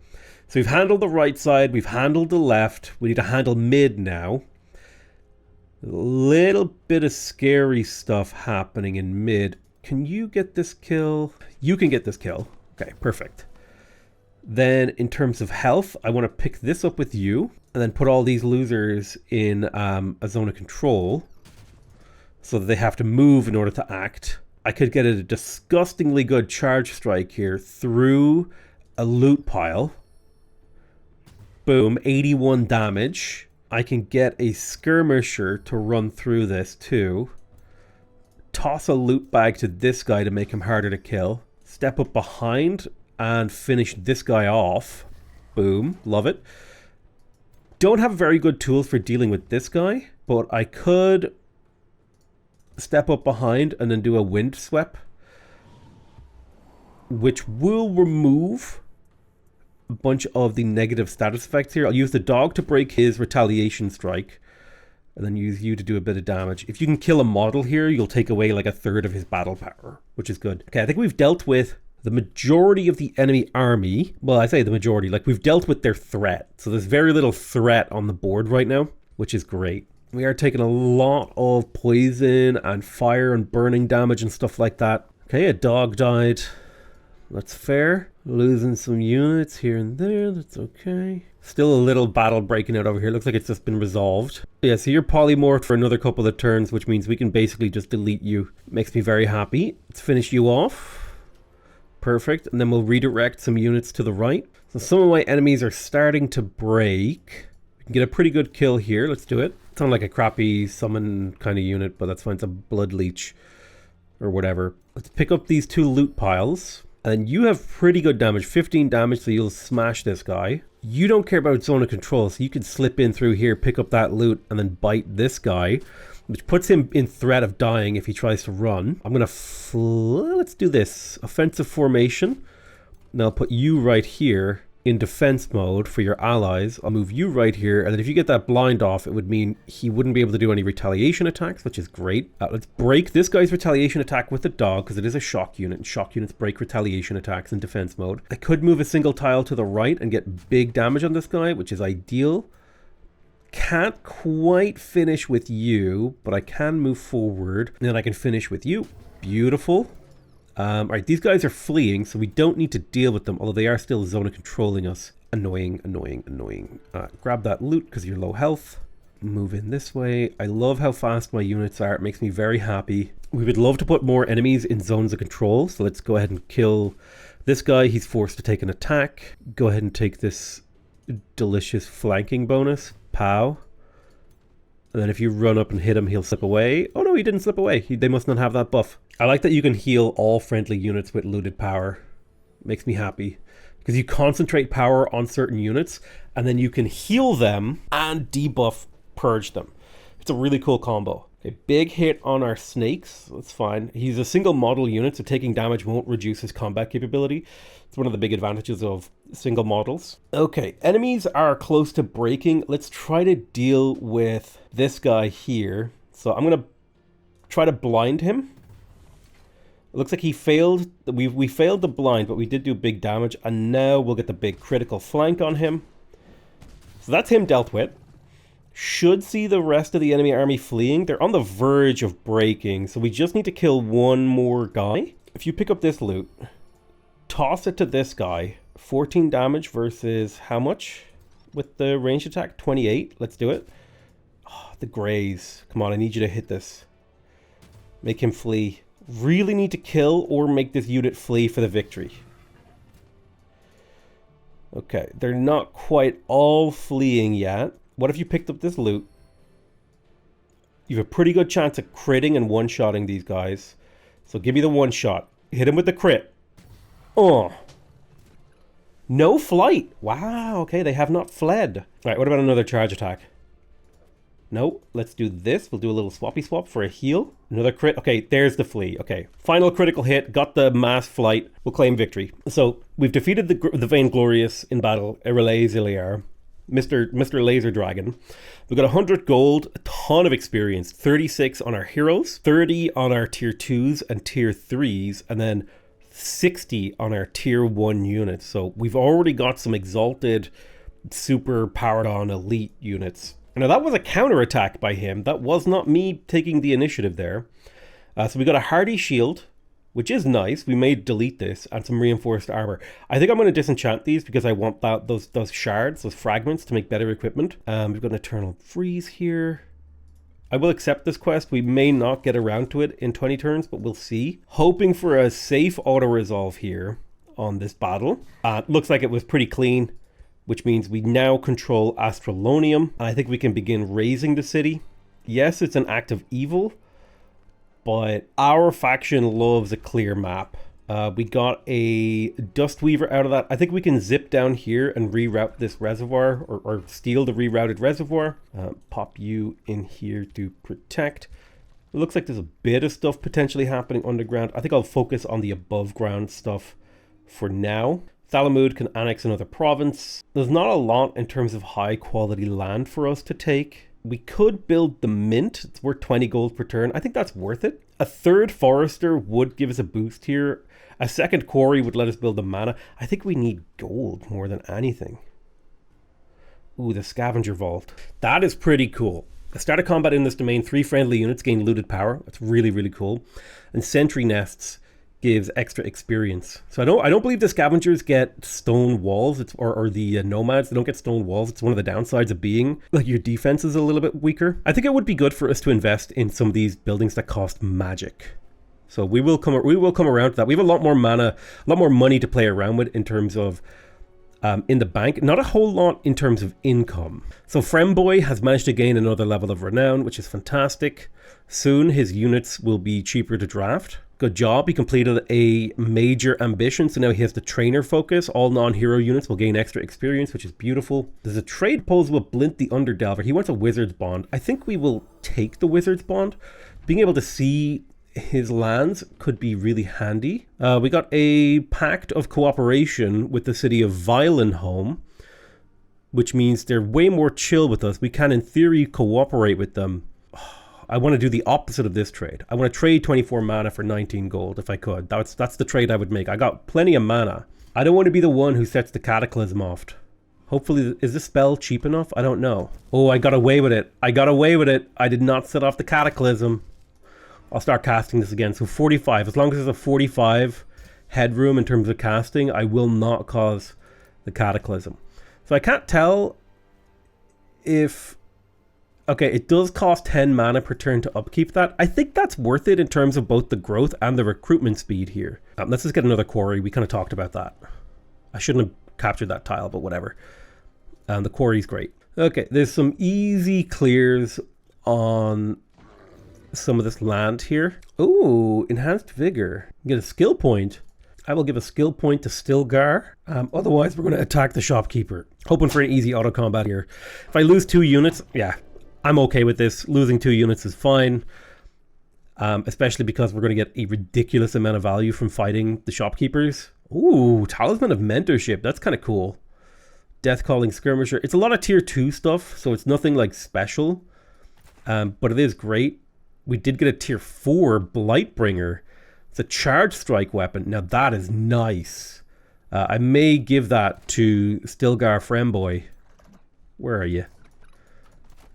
So we've handled the right side. We've handled the left. We need to handle mid now. A little bit of scary stuff happening in mid. Can you get this kill? You can get this kill. Okay, perfect. Then in terms of health, I want to pick this up with you and then put all these losers in a zone of control so that they have to move in order to act. I could get a disgustingly good charge strike here through a loot pile. Boom, 81 damage. I can get a skirmisher to run through this too. Toss a loot bag to this guy to make him harder to kill. Step up behind and finish this guy off. Boom, love it. Don't have very good tools for dealing with this guy, but I could step up behind and then do a wind sweep, which will remove a bunch of the negative status effects here. I'll use the dog to break his retaliation strike and then use you to do a bit of damage. If you can kill a model here, you'll take away like a third of his battle power, which is good. Okay, I think we've dealt with the majority of the enemy army. Well, I say the majority, like we've dealt with their threat. So there's very little threat on the board right now, which is great. We are taking a lot of poison and fire and burning damage and stuff like that. Okay, a dog died. That's fair. Losing some units here and there. That's okay. Still a little battle breaking out over here. Looks like it's just been resolved. Yeah, so you're polymorphed for another couple of turns, which means we can basically just delete you. Makes me very happy. Let's finish you off. Perfect. And then we'll redirect some units to the right. So some of my enemies are starting to break. We can get a pretty good kill here. Let's do it. It's not like a crappy summon kind of unit, but that's fine. It's a blood leech. or whatever. Let's pick up these 2 loot piles. And you have pretty good damage, 15 damage, so you'll smash this guy. You don't care about zone of control, so you can slip in through here, pick up that loot, and then bite this guy, which puts him in threat of dying if he tries to run. I'm gonna let's do this. Offensive formation. Now I'll put you right here in defense mode for your allies. I'll move you right here, and then if you get that blind off, it would mean he wouldn't be able to do any retaliation attacks, which is great. Let's break this guy's retaliation attack with the dog, because it is a shock unit, and shock units break retaliation attacks in defense mode. I could move a single tile to the right and get big damage on this guy, which is ideal. Can't quite finish with you, but I can move forward, and then I can finish with you. Beautiful. Alright, these guys are fleeing, so we don't need to deal with them, although they are still zone of controlling us. Annoying, annoying, annoying. Grab that loot because you're low health. Move in this way. I love how fast my units are. It makes me very happy. We would love to put more enemies in zones of control, so let's go ahead and kill this guy. He's forced to take an attack. Go ahead and take this delicious flanking bonus. Pow. And then if you run up and hit him, he'll slip away. Oh no, he didn't slip away. They must not have that buff. I like that you can heal all friendly units with looted power. Makes me happy. Because you concentrate power on certain units, and then you can heal them and debuff purge them. It's a really cool combo. A big hit on our snakes. That's fine. He's a single model unit, so taking damage won't reduce his combat capability. It's one of the big advantages of single models. Okay, enemies are close to breaking. Let's try to deal with this guy here. So I'm going to try to blind him. It looks like he failed. We failed the blind, but we did do big damage. And now we'll get the big critical flank on him. So that's him dealt with. Should see the rest of the enemy army fleeing. They're on the verge of breaking, so we just need to kill one more guy. If you pick up this loot, toss it to this guy. 14 damage versus how much with the ranged attack? 28. Let's do it. Oh, the graze. Come on, I need you to hit this. Make him flee. Really need to kill or make this unit flee for the victory. Okay, they're not quite all fleeing yet. What if you picked up this loot? You have a pretty good chance of critting and one-shotting these guys. So give me the one-shot. Hit him with the crit. Oh. No flight. Wow, okay, they have not fled. All right, what about another charge attack? No, let's do this. We'll do a little swappy swap for a heal. Another crit. Okay, there's the flee. Okay, final critical hit. Got the mass flight. We'll claim victory. So we've defeated the Vainglorious in battle, Aerelazaliar. Mr. Laser Dragon. We've got 100 gold, a ton of experience, 36 on our heroes, 30 on our tier 2s and tier 3s, and then 60 on our tier 1 units. So we've already got some exalted, super powered on elite units. Now that was a counterattack by him. That was not me taking the initiative there. So we got a hardy shield, which is nice. We may delete this, and some reinforced armor. I think I'm going to disenchant these because I want those shards, those fragments to make better equipment. We've got an eternal freeze here. I will accept this quest. We may not get around to it in 20 turns, but we'll see. Hoping for a safe auto-resolve here on this battle. Looks like it was pretty clean, which means we now control Astrolonium. And I think we can begin razing the city. Yes, it's an act of evil, but our faction loves a clear map. We got a Dustweaver out of that. I think we can zip down here and reroute this reservoir, or steal the rerouted reservoir. Pop you in here to protect. It looks like there's a bit of stuff potentially happening underground. I think I'll focus on the above ground stuff for now. Thalamud can annex another province. There's not a lot in terms of high quality land for us to take. We could build the mint. It's worth 20 gold per turn. I think that's worth it. A third forester would give us a boost here. A second quarry would let us build the mana. I think we need gold more than anything. Ooh, the scavenger vault. That is pretty cool. The start of combat in this domain, 3 friendly units gain looted power. That's really, really cool. And sentry nests gives extra experience. So I don't believe the scavengers get stone walls, or the nomads, they don't get stone walls. It's one of the downsides of being like your defense is a little bit weaker. I think it would be good for us to invest in some of these buildings that cost magic. So we will come around to that. We have a lot more mana, a lot more money to play around with in terms of in the bank. Not a whole lot in terms of income. So Fremboy has managed to gain another level of renown, which is fantastic. Soon his units will be cheaper to draft. Good job. He completed a major ambition, so now he has the trainer focus. All non-hero units will gain extra experience, which is beautiful. There's a trade proposal with Blint the Underdelver. He wants a Wizard's Bond. I think we will take the Wizard's Bond. Being able to see his lands could be really handy. We got a pact of cooperation with the city of Violenholm, which means they're way more chill with us. We can, in theory, cooperate with them. I want to do the opposite of this trade. I want to trade 24 mana for 19 gold if I could. That's the trade I would make. I got plenty of mana. I don't want to be the one who sets the Cataclysm off. Hopefully, is this spell cheap enough? I don't know. Oh, I got away with it. I got away with it. I did not set off the Cataclysm. I'll start casting this again. So 45. As long as there's a 45 headroom in terms of casting, I will not cause the Cataclysm. So I can't tell if... Okay, it does cost 10 mana per turn to upkeep that. I think that's worth it in terms of both the growth and the recruitment speed here. Let's just get another quarry. We kind of talked about that. I shouldn't have captured that tile, but whatever. The quarry's great. Okay, there's some easy clears on some of this land here. Oh, enhanced vigor. Get a skill point. I will give a skill point to Stilgar. Otherwise, we're going to attack the shopkeeper. Hoping for an easy auto combat here. If I lose 2 units, yeah, I'm okay with this. Losing 2 units is fine. Especially because we're going to get a ridiculous amount of value from fighting the shopkeepers. Ooh, Talisman of Mentorship. That's kind of cool. Death Calling Skirmisher. It's a lot of tier 2 stuff, so it's nothing like special. But it is great. We did get a tier 4 Blightbringer. It's a charge strike weapon. Now that is nice. I may give that to Stilgar Fremboy. Where are you?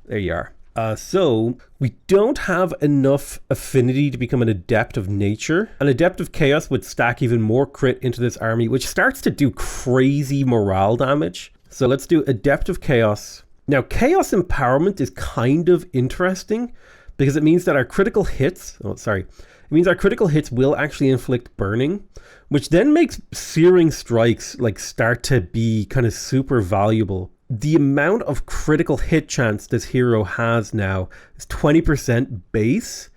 There you are. So we don't have enough affinity to become an Adept of Nature. An Adept of Chaos would stack even more crit into this army, which starts to do crazy morale damage. So let's do Adept of Chaos. Now, Chaos Empowerment is kind of interesting because it means that our critical hits... Oh, sorry. It means our critical hits will actually inflict burning, which then makes Searing Strikes like start to be kind of super valuable. The amount of critical hit chance this hero has now is 20% base.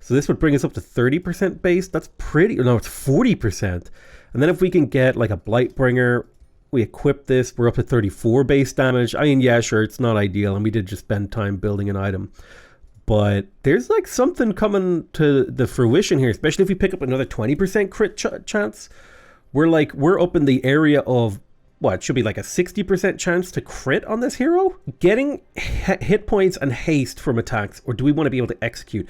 So this would bring us up to 30% base. That's pretty... No, it's 40%. And then if we can get like a Blightbringer, we equip this, we're up to 34 base damage. I mean, yeah, sure, it's not ideal. And we did just spend time building an item. But there's like something coming to the fruition here, especially if we pick up another 20% crit chance. We're up in the area of... What, should be like a 60% chance to crit on this hero? Getting hit points and haste from attacks, or do we want to be able to execute?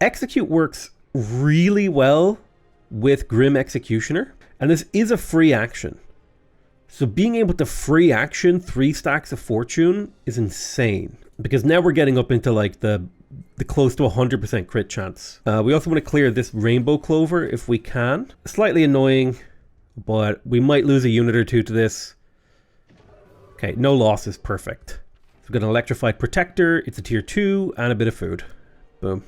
Execute works really well with Grim Executioner, and this is a free action. So being able to free action 3 stacks of fortune is insane, because now we're getting up into like the close to 100% crit chance. We also want to clear this Rainbow Clover if we can. Slightly annoying, but we might lose a unit or 2 to this. Okay, no loss is perfect. So we've got an Electrified Protector, it's a tier 2, and a bit of food. Boom.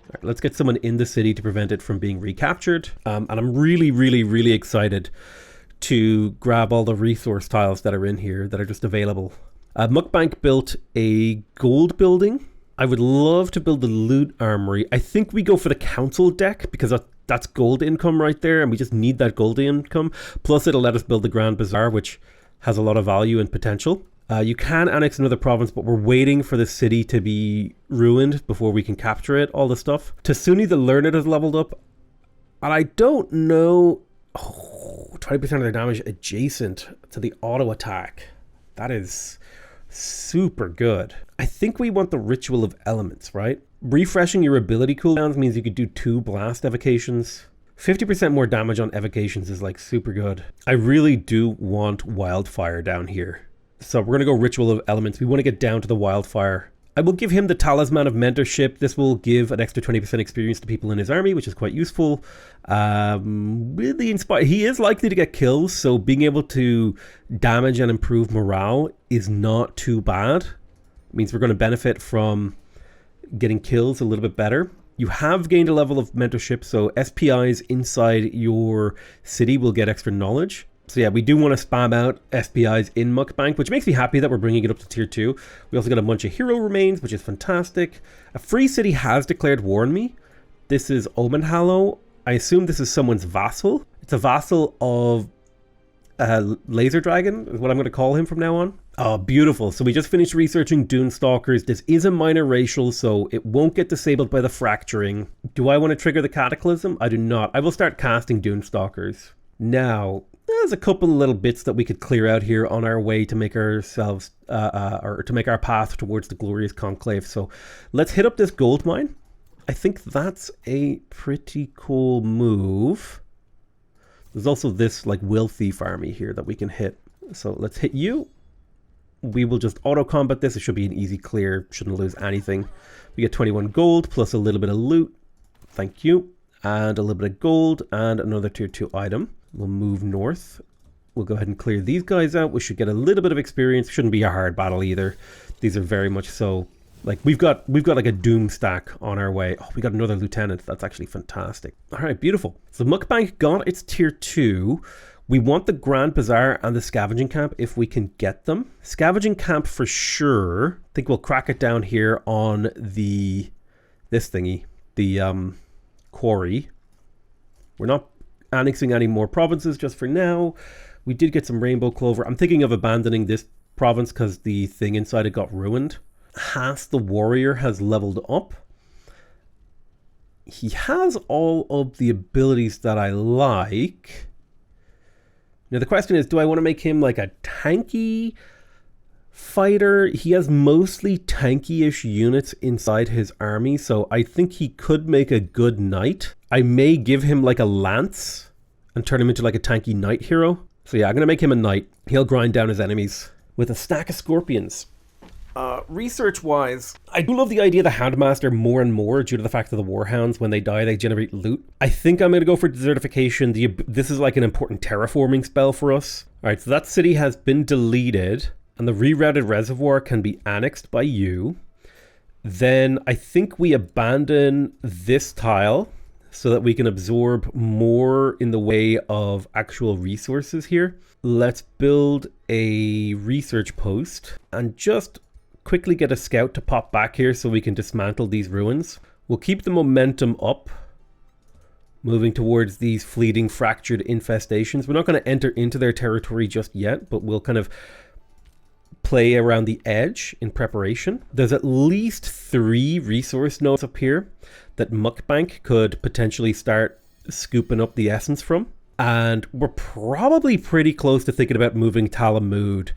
All right, let's get someone in the city to prevent it from being recaptured. And I'm really, really, really excited to grab all the resource tiles that are in here that are just available. Mukbank built a gold building. I would love to build the loot armory. I think we go for the council deck because that's gold income right there, and we just need that gold income. Plus, it'll let us build the Grand Bazaar, which has a lot of value and potential. You can annex another province, but we're waiting for the city to be ruined before we can capture it, all the stuff. Tasuni the Learned has leveled up, and I don't know... Oh, 20% of their damage adjacent to the auto attack. That is super good. I think we want the Ritual of Elements, right? Refreshing your ability cooldowns means you could do 2 blast evocations. 50% more damage on evocations is like super good. I really do want Wildfire down here. So we're going to go Ritual of Elements. We want to get down to the Wildfire. I will give him the Talisman of Mentorship. This will give an extra 20% experience to people in his army, which is quite useful. Really inspired. He is likely to get kills, so being able to damage and improve morale is not too bad. It means we're going to benefit from getting kills a little bit better. You have gained a level of mentorship, so SPIs inside your city will get extra knowledge. So yeah, we do want to spam out SPIs in Mukbank, which makes me happy that we're bringing it up to tier 2. We also got a bunch of hero remains, which is fantastic. A free city has declared war on me, This is Omen Hallow. I assume this is someone's vassal. It's a vassal of Laser Dragon, is what I'm going to call him from now on. Oh, beautiful. So we just finished researching Dunestalkers. This is a minor racial, so it won't get disabled by the fracturing. Do I want to trigger the Cataclysm? I do not. I will start casting Dunestalkers. Now, there's a couple little bits that we could clear out here on our way to make ourselves, or to make our path towards the Glorious Conclave. So let's hit up this gold mine. I think that's a pretty cool move. There's also this like Will Thief army here that we can hit. So let's hit you. We will just auto-combat this. It should be an easy clear. Shouldn't lose anything. We get 21 gold plus a little bit of loot. Thank you. And a little bit of gold and another tier 2 item. We'll move north. We'll go ahead and clear these guys out. We should get a little bit of experience. Shouldn't be a hard battle either. These are very much so. Like we've got like a doom stack on our way. Oh, we got another lieutenant. That's actually fantastic. All right, beautiful. So Mukbank got its tier 2. We want the Grand Bazaar and the Scavenging Camp if we can get them. Scavenging Camp for sure. I think we'll crack it down here on this thingy, the quarry. We're not annexing any more provinces just for now. We did get some rainbow clover. I'm thinking of abandoning this province because the thing inside it got ruined. Haas the warrior has leveled up. He has all of the abilities that I like. Now the question is, do I want to make him like a tanky fighter? He has mostly tanky-ish units inside his army, so I think he could make a good knight. I may give him like a lance and turn him into like a tanky knight hero. So yeah, I'm going to make him a knight. He'll grind down his enemies with a stack of scorpions. Research-wise, I do love the idea of the Houndmaster more and more due to the fact that the Warhounds, when they die, they generate loot. I think I'm going to go for desertification. This is like an important terraforming spell for us. Alright, so that city has been deleted, and the rerouted reservoir can be annexed by you. Then I think we abandon this tile so that we can absorb more in the way of actual resources here. Let's build a research post and just quickly get a scout to pop back here so we can dismantle these ruins. We'll keep the momentum up, moving towards these fleeting fractured infestations. We're not going to enter into their territory just yet, but we'll kind of play around the edge in preparation. There's at least 3 resource nodes up here that Mukbank could potentially start scooping up the essence from. And we're probably pretty close to thinking about moving Talamud.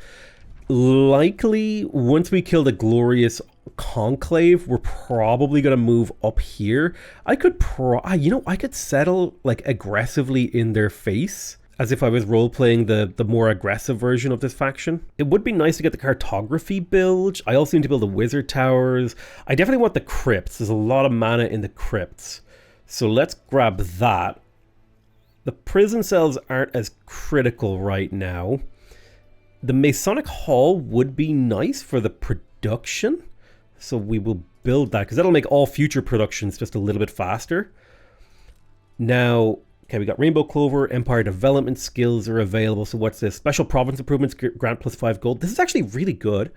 Likely, once we kill the Glorious Conclave, we're probably going to move up here. I could I could settle like aggressively in their face, as if I was role-playing the more aggressive version of this faction. It would be nice to get the cartography build. I also need to build the wizard towers. I definitely want the crypts. There's a lot of mana in the crypts. So let's grab that. The prison cells aren't as critical right now. The Masonic Hall would be nice for the production, so we will build that, because that'll make all future productions just a little bit faster. Now, okay, we got Rainbow Clover, Empire Development skills are available, so what's this? Special Province Improvements, grant plus 5 gold. This is actually really good,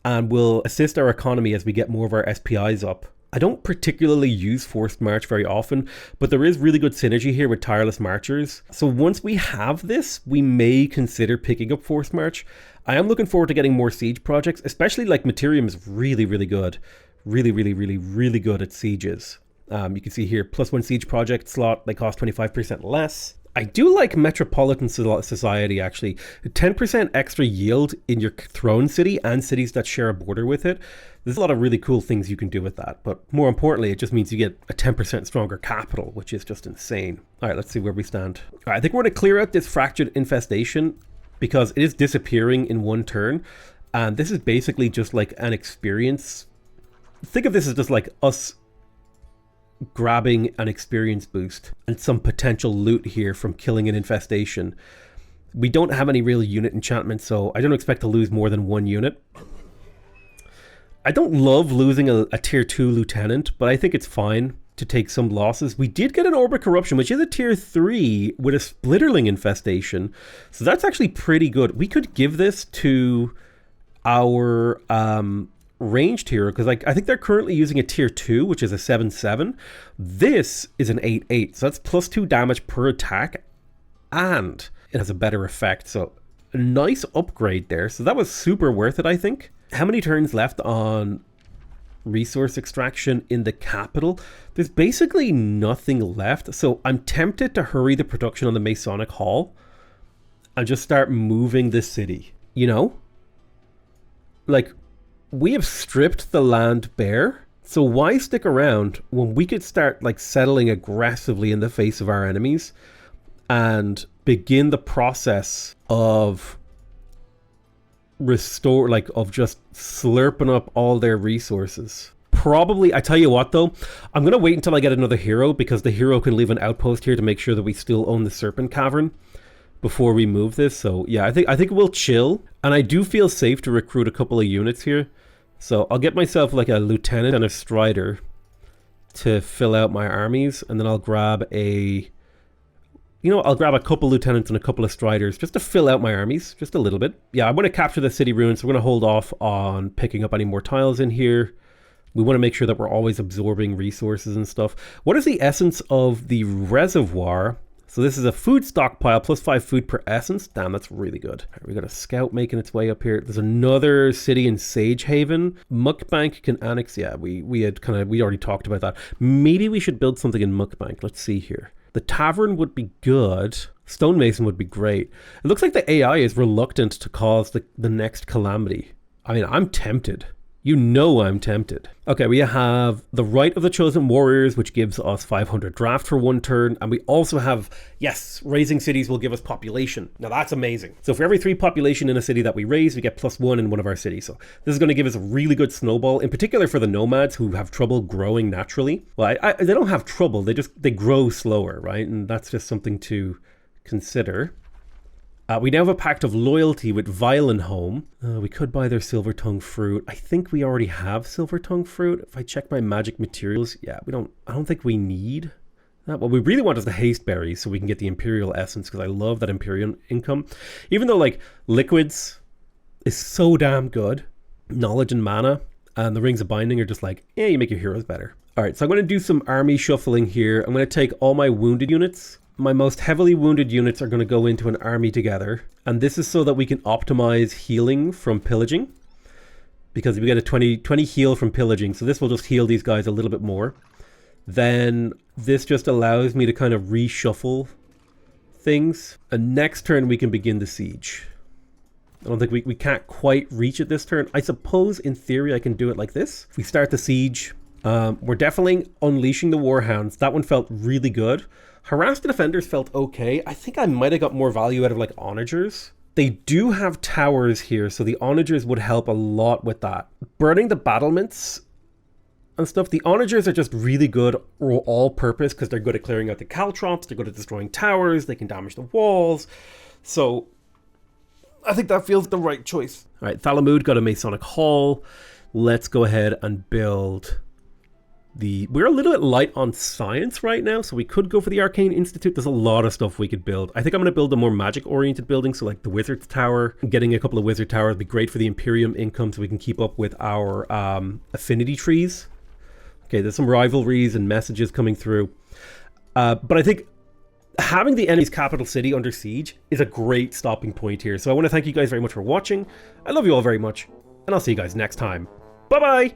and will assist our economy as we get more of our SPIs up. I don't particularly use Forced March very often, but there is really good synergy here with Tireless Marchers. So once we have this, we may consider picking up Forced March. I am looking forward to getting more siege projects, especially like Materium is really, really good. Really, really, really, really good at sieges. You can see here, +1 siege project slot, they cost 25% less. I do like Metropolitan Society, actually. 10% extra yield in your throne city and cities that share a border with it. There's a lot of really cool things you can do with that. But more importantly, it just means you get a 10% stronger capital, which is just insane. All right, let's see where we stand. All right, I think we're going to clear out this fractured infestation because it is disappearing in one turn. And this is basically just like an experience. Think of this as just like us grabbing an experience boost and some potential loot here from killing an infestation. We don't have any real unit enchantment, so I don't expect to lose more than 1 unit. I don't love losing a tier 2 lieutenant, but I think it's fine to take some losses. We did get an Orb of Corruption, which is a tier 3 with a Splitterling infestation, so that's actually pretty good. We could give this to our ranged hero because I think they're currently using a tier 2, which is a 7/7. This is an 8/8, so that's +2 damage per attack, and it has a better effect. So a nice upgrade there. So that was super worth it, I think. How many turns left on resource extraction in the capital? There's basically nothing left. So I'm tempted to hurry the production on the Masonic Hall and just start moving the city. You know? Like, we have stripped the land bare. So why stick around when we could start like settling aggressively in the face of our enemies and begin the process of restore, like of just slurping up all their resources. Probably, I tell you what though, I'm gonna wait until I get another hero because the hero can leave an outpost here to make sure that we still own the Serpent Cavern before we move this. So yeah, I think we'll chill, and I do feel safe to recruit a couple of units here. So I'll get myself like a lieutenant and a strider to fill out my armies, and then I'll grab a, I'll grab a couple lieutenants and a couple of striders just to fill out my armies, just a little bit. Yeah, I want to capture the city ruins, so we're going to hold off on picking up any more tiles in here. We want to make sure that we're always absorbing resources and stuff. What is the essence of the reservoir? So this is a food stockpile, +5 food per essence. Damn, that's really good. Right, we got a scout making its way up here. There's another city in Sage Haven. Muckbank can annex. Yeah, we already talked about that. Maybe we should build something in Muckbank. Let's see here. The tavern would be good. Stonemason would be great. It looks like the AI is reluctant to cause the next calamity. I mean, I'm tempted. You know I'm tempted. Okay, we have the Right of the Chosen Warriors, which gives us 500 draft for 1 turn. And we also have, yes, raising cities will give us population. Now that's amazing. So for every 3 population in a city that we raise, we get +1 in one of our cities. So this is going to give us a really good snowball, in particular for the nomads who have trouble growing naturally. Well, they don't have trouble, they grow slower, right? And that's just something to consider. We now have a pact of loyalty with Violenholm. We could buy their silver tongue fruit. I think we already have silver tongue fruit. If I check my magic materials, yeah, I don't think we need that. What we really want is the haste berries so we can get the imperial essence, because I love that imperial income. Even though like liquids is so damn good, knowledge and mana and the rings of binding are just like, you make your heroes better. All right, so I'm going to do some army shuffling here. I'm going to take all my wounded units. My most heavily wounded units are going to go into an army together. And this is so that we can optimize healing from pillaging. Because we get a 20 heal from pillaging. So this will just heal these guys a little bit more. Then this just allows me to kind of reshuffle things. And next turn we can begin the siege. I don't think we can't quite reach it this turn. I suppose in theory I can do it like this. If we start the siege, we're definitely unleashing the warhounds. That one felt really good. Harass the defenders felt okay. I think I might have got more value out of like onagers. They do have towers here, so the onagers would help a lot with that. Burning the battlements and stuff. The onagers are just really good all purpose because they're good at clearing out the caltrops. They're good at destroying towers. They can damage the walls. So I think that feels the right choice. All right, Thalamud got a Masonic Hall. Let's go ahead and build we're a little bit light on science right now, so we could go for the Arcane Institute. There's a lot of stuff we could build. I think I'm going to build a more magic-oriented building, so like the Wizard's Tower. Getting a couple of Wizard Towers would be great for the Imperium income, so we can keep up with our affinity trees. Okay, there's some rivalries and messages coming through. But I think having the enemy's capital city under siege is a great stopping point here. So I want to thank you guys very much for watching. I love you all very much, and I'll see you guys next time. Bye-bye!